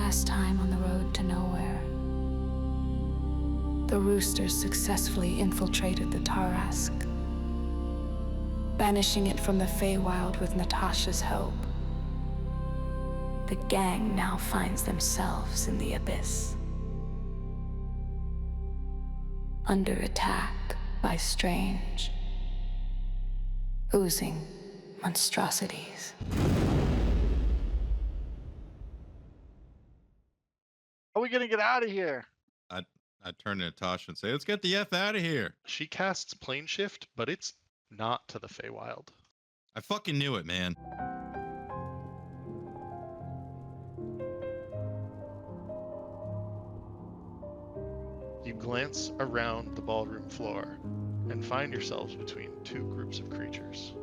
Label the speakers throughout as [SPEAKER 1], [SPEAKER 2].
[SPEAKER 1] last time on the road to nowhere, the roosters successfully infiltrated the Tarask, banishing it from the Feywild with Natasha's help. The gang now finds themselves in the abyss, under attack by strange, oozing monstrosities.
[SPEAKER 2] How are we gonna get out of here?
[SPEAKER 3] I turn to Natasha and say, let's get the F out of here.
[SPEAKER 4] She casts plane shift, but it's not to the Feywild.
[SPEAKER 3] I fucking knew it, man.
[SPEAKER 4] You glance around the ballroom floor and find yourselves between two groups of creatures.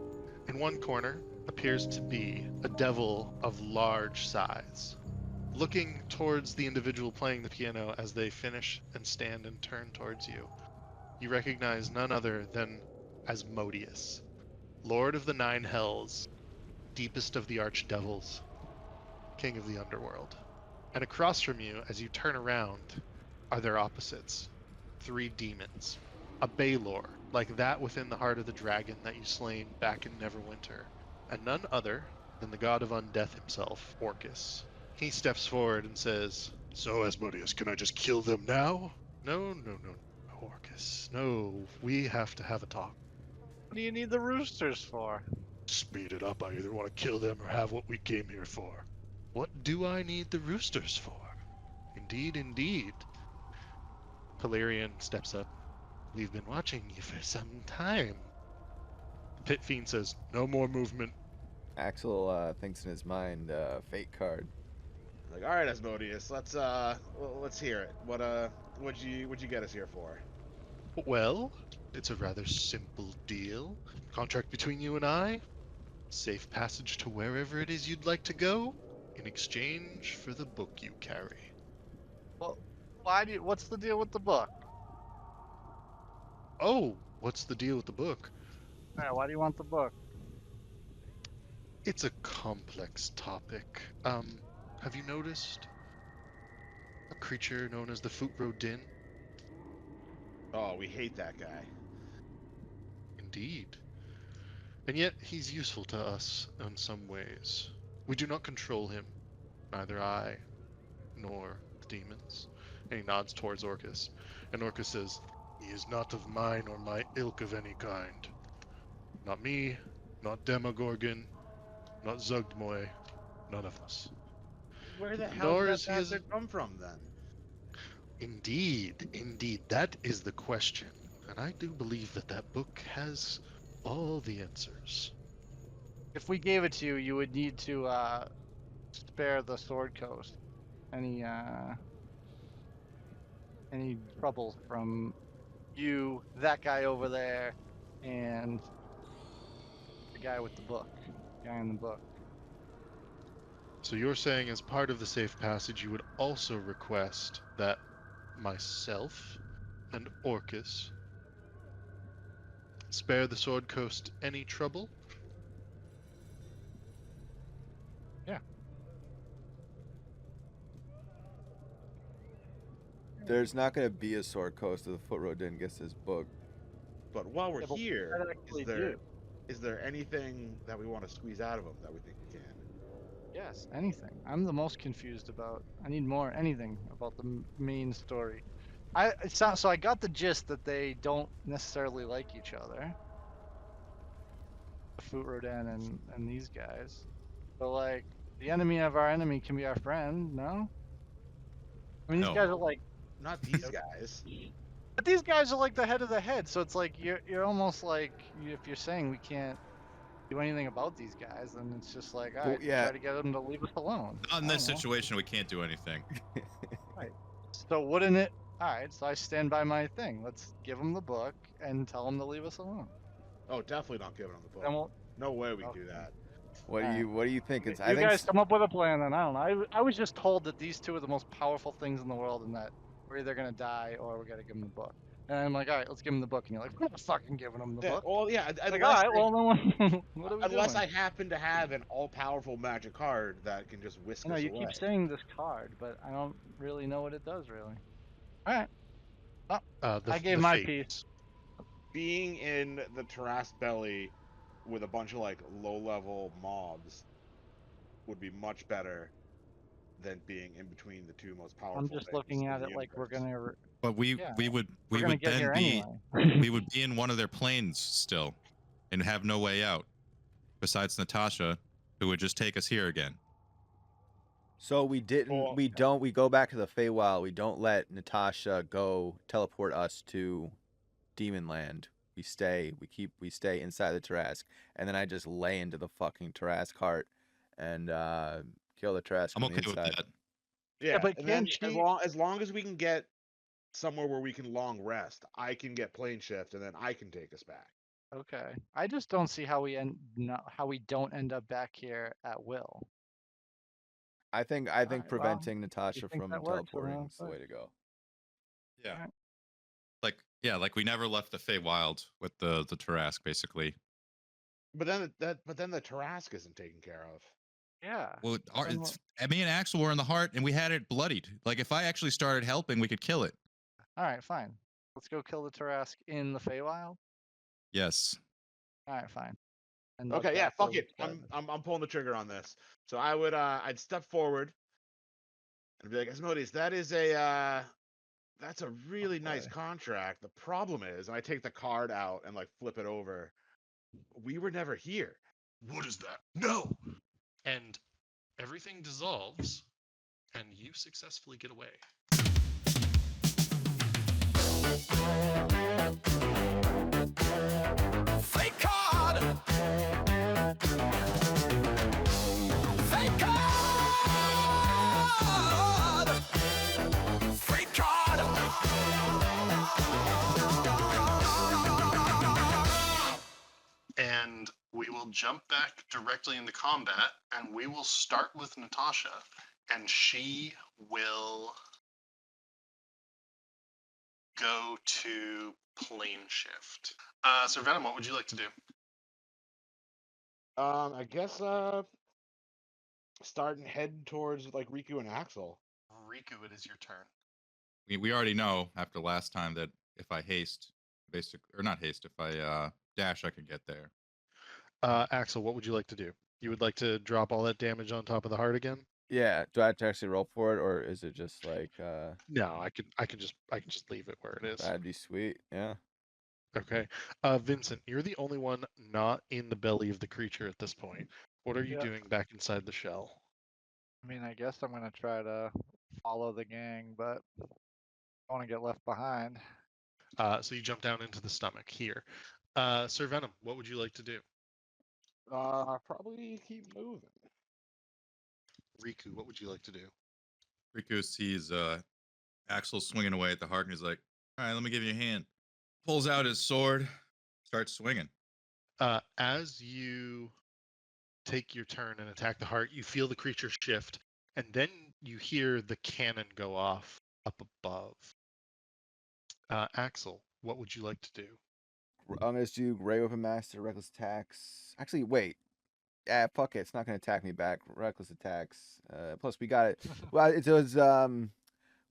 [SPEAKER 4] In one corner appears to be a devil of large size. Looking towards the individual playing the piano as they finish and stand and turn towards you, you recognize none other than Asmodeus, Lord of the Nine Hells, deepest of the archdevils, king of the underworld. And across from you, as you turn around, are their opposites. 3 demons. A Baelor, like that within the heart of the dragon that you slain back in Neverwinter. And none other than the god of undeath himself, Orcus. He steps forward and says, "So, Asmodeus, can I just kill them now?" No, Orcus. No, we have to have a talk.
[SPEAKER 2] What do you need the roosters for?
[SPEAKER 4] Speed it up. I either want to kill them or have what we came here for. What do I need the roosters for? Indeed. Pelerian steps up. We've been watching you for some time. The Pit Fiend says, "No more movement."
[SPEAKER 5] Axel thinks in his mind, fate card.
[SPEAKER 6] Like, all right, Asmodeus, let's hear it. What'd you get us here for?
[SPEAKER 4] Well, it's a rather simple deal. Contract between you and I. Safe passage to wherever it is you'd like to go, in exchange for the book you carry.
[SPEAKER 2] Well, what's the deal with the book?
[SPEAKER 4] Oh, what's the deal with the book?
[SPEAKER 2] Why do you want the book?
[SPEAKER 4] It's a complex topic. Have you noticed a creature known as the Futro Din?
[SPEAKER 6] Oh, we hate that guy.
[SPEAKER 4] Indeed. And yet he's useful to us in some ways. We do not control him, neither I nor the demons. And he nods towards Orcus. And Orcus says, "He is not of mine or my ilk of any kind. Not me, not Demogorgon, not Zugdmoy, none of us."
[SPEAKER 6] Where the hell did that bastard come from, then?
[SPEAKER 4] Indeed. That is the question. And I do believe that book has all the answers.
[SPEAKER 2] If we gave it to you, you would need to spare the Sword Coast. Any trouble from you, that guy over there, and the guy with the book, the guy in the book.
[SPEAKER 4] So you're saying as part of the safe passage, you would also request that myself and Orcus spare the Sword Coast any trouble?
[SPEAKER 2] Yeah.
[SPEAKER 5] There's not going to be a Sword Coast if the Foot Road didn't get his book.
[SPEAKER 6] But while we're
[SPEAKER 2] but
[SPEAKER 6] here,
[SPEAKER 2] what actually
[SPEAKER 6] is there anything that we want to squeeze out of him that we think we can?
[SPEAKER 2] Yes, anything. I'm the most confused about. I need anything about the main story. So I got the gist that they don't necessarily like each other. Foot Rodan and these guys. But like, the enemy of our enemy can be our friend, no? I mean, these guys are like...
[SPEAKER 6] Not these guys.
[SPEAKER 2] But these guys are like the head of the head, so it's like, you're almost like, if you're saying we can't do anything about these guys, and it's just like, all right, try to get them to leave us alone.
[SPEAKER 3] Not in this situation, we can't do anything.
[SPEAKER 2] Right. So wouldn't it? All right. So I stand by my thing. Let's give them the book and tell them to leave us alone.
[SPEAKER 6] Oh, definitely not giving them the book.
[SPEAKER 2] Then we'll,
[SPEAKER 6] no way we can do that.
[SPEAKER 5] What do you think?
[SPEAKER 2] You guys come up with a plan, then I don't know. I was just told that these two are the most powerful things in the world, and that we're either gonna die or we gotta give them the book. And I'm like, all right, let's give him the book. And you're like, we're not fucking giving him the
[SPEAKER 6] Yeah,
[SPEAKER 2] book.
[SPEAKER 6] well, yeah.
[SPEAKER 2] Like, all
[SPEAKER 6] Unless,
[SPEAKER 2] right, well, then what are we
[SPEAKER 6] unless
[SPEAKER 2] doing?
[SPEAKER 6] I happen to have an all-powerful magic card that can just whisk
[SPEAKER 2] I know
[SPEAKER 6] us
[SPEAKER 2] you
[SPEAKER 6] away.
[SPEAKER 2] keep saying this card, but I don't really know what it does, really. All right. I gave my
[SPEAKER 4] fate.
[SPEAKER 2] piece.
[SPEAKER 6] Being in the Tarrasque belly with a bunch of like low-level mobs would be much better than being in between the two most powerful.
[SPEAKER 2] I'm just
[SPEAKER 6] things
[SPEAKER 2] looking
[SPEAKER 6] in
[SPEAKER 2] at
[SPEAKER 6] the
[SPEAKER 2] it like we're
[SPEAKER 6] universe.
[SPEAKER 2] gonna.
[SPEAKER 3] But we
[SPEAKER 2] Yeah,
[SPEAKER 3] we would
[SPEAKER 2] We're
[SPEAKER 3] we
[SPEAKER 2] gonna
[SPEAKER 3] would
[SPEAKER 2] get
[SPEAKER 3] then
[SPEAKER 2] here
[SPEAKER 3] be
[SPEAKER 2] anyway.
[SPEAKER 3] we would be in one of their planes still, and have no way out. Besides Natasha, who would just take us here again.
[SPEAKER 5] So we didn't.
[SPEAKER 6] Well,
[SPEAKER 5] We don't. We go back to the Feywild. We don't let Natasha go teleport us to Demon Land. We stay. We stay inside the Tarrasque, and then I just lay into the fucking Tarrasque heart and kill the Tarrasque
[SPEAKER 3] I'm
[SPEAKER 5] from the
[SPEAKER 3] okay with
[SPEAKER 5] inside.
[SPEAKER 3] that.
[SPEAKER 6] Yeah,
[SPEAKER 2] but
[SPEAKER 6] and then
[SPEAKER 2] can't
[SPEAKER 6] as
[SPEAKER 2] she-
[SPEAKER 6] long as we can get somewhere where we can long rest, I can get plane shift, and then I can take us back.
[SPEAKER 2] Okay. I just don't see how we don't end up back here at will.
[SPEAKER 5] I think
[SPEAKER 2] Alright, well,
[SPEAKER 5] preventing Natasha
[SPEAKER 2] think
[SPEAKER 5] from
[SPEAKER 2] that works, then
[SPEAKER 5] teleporting
[SPEAKER 2] that's
[SPEAKER 5] is the
[SPEAKER 2] it.
[SPEAKER 5] way to go.
[SPEAKER 3] Yeah.
[SPEAKER 2] Alright.
[SPEAKER 3] Like we never left the Feywild with the Tarrasque, basically.
[SPEAKER 6] But then the Tarrasque isn't taken care of.
[SPEAKER 2] Yeah.
[SPEAKER 3] Well,
[SPEAKER 2] Then what-
[SPEAKER 3] me and Axel were in the heart, and we had it bloodied. Like if I actually started helping, we could kill it.
[SPEAKER 2] All right, fine. Let's go kill the Tarrasque in the Feywild.
[SPEAKER 3] Yes.
[SPEAKER 2] All right, fine. And
[SPEAKER 6] Okay, yeah, fuck it. I'm pulling the trigger on this. So I would I'd step forward and be like, Asmodeus, that's a really nice
[SPEAKER 2] Okay.
[SPEAKER 6] contract. The problem is, and I take the card out and like flip it over. We were never here.
[SPEAKER 4] What is that? No! And everything dissolves, and you successfully get away.
[SPEAKER 7] Fake card! Fake card! Fake card!
[SPEAKER 4] And we will jump back directly into combat, and we will start with Natasha, and she will go to plane shift. So Venom, what would you like to do?
[SPEAKER 6] I guess start and head towards like Riku and Axel.
[SPEAKER 4] Riku, it is your turn.
[SPEAKER 3] We already know after last time that if I haste, or not haste, if I dash, I can get there.
[SPEAKER 4] Axel, what would you like to do? You would like to drop all that damage on top of the heart again?
[SPEAKER 5] Yeah. Do I have to actually roll for it, or is it just like
[SPEAKER 4] No, I can just leave it where it is.
[SPEAKER 5] that'd be sweet? Yeah.
[SPEAKER 4] Okay. Vincent, you're the only one not in the belly of the creature at this point. What are you
[SPEAKER 2] Yeah.
[SPEAKER 4] doing back inside the shell?
[SPEAKER 2] I mean, I guess I'm gonna try to follow the gang, but I want to get left behind.
[SPEAKER 4] So you jump down into the stomach here. Sir Venom, what would you like to do?
[SPEAKER 6] Probably keep moving.
[SPEAKER 4] Riku, what would you like to do?
[SPEAKER 3] Riku sees Axel swinging away at the heart, and he's like, "All right, let me give you a hand." Pulls out his sword, starts swinging.
[SPEAKER 4] As you take your turn and attack the heart, you feel the creature shift, and then you hear the cannon go off up above. Axel, what would you like to do?
[SPEAKER 5] I'm gonna do Ray Weapon Master, Reckless Attacks. Actually, wait. Yeah, fuck it. It's not gonna attack me back. Reckless Attacks. Plus, we got it. Well, it was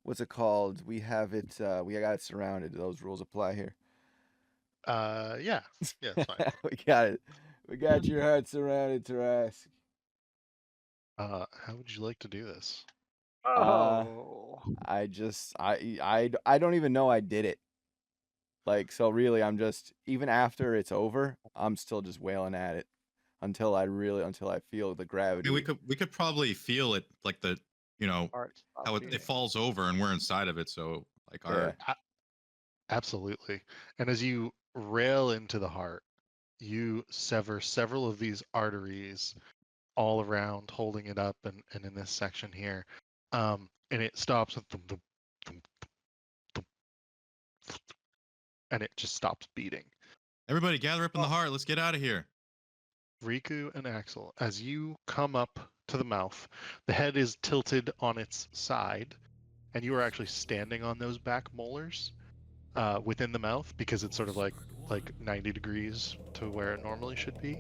[SPEAKER 5] what's it called? We have it. We got it surrounded. Those rules apply here.
[SPEAKER 4] Yeah, it's fine.
[SPEAKER 5] We got it. We got your heart surrounded, Tarrasque.
[SPEAKER 4] How would you like to do this?
[SPEAKER 2] Oh.
[SPEAKER 5] I don't even know I did it. Like, so really, I'm just, even after it's over, I'm still just wailing at it until I feel the
[SPEAKER 3] I
[SPEAKER 5] gravity.
[SPEAKER 3] mean, we could probably feel it, like the,
[SPEAKER 2] Heart stopped
[SPEAKER 3] how
[SPEAKER 2] beating.
[SPEAKER 3] it falls over, and we're inside of it. So like
[SPEAKER 5] Yeah.
[SPEAKER 4] Absolutely. And as you rail into the heart, you sever several of these arteries all around, holding it up, and in this section here. And it stops with thump, thump, thump, thump, thump, and it just stops beating.
[SPEAKER 3] everybody gather up in the heart. Let's get out of here.
[SPEAKER 4] Riku and Axel, as you come up to the mouth, the head is tilted on its side, and you are actually standing on those back molars. within the mouth because it's sort of like 90 degrees to where it normally should be,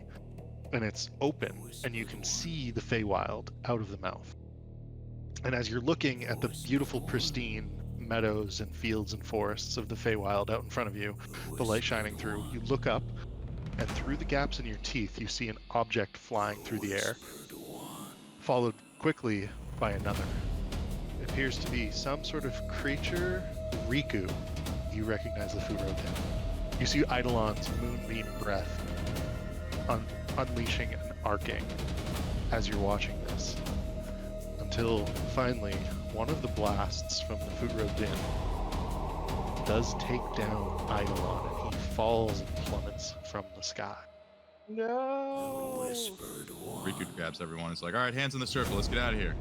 [SPEAKER 4] and it's open, and you can see the Feywild out of the mouth. And as you're looking at the beautiful, pristine meadows and fields and forests of the Feywild out in front of you, the light shining through, you look up, and through the gaps in your teeth, you see an object flying through the air, followed quickly by another. It appears to be some sort of creature. Riku, you recognize the Furodin. You see Eidolon's moonbeam breath unleashing and arcing as you're watching this, until finally one of the blasts from the Furodin does take down Eidolon, and he falls and plummets from the sky.
[SPEAKER 6] No.
[SPEAKER 3] Riku grabs everyone. It's like, all right, hands in the circle. Let's get out of here.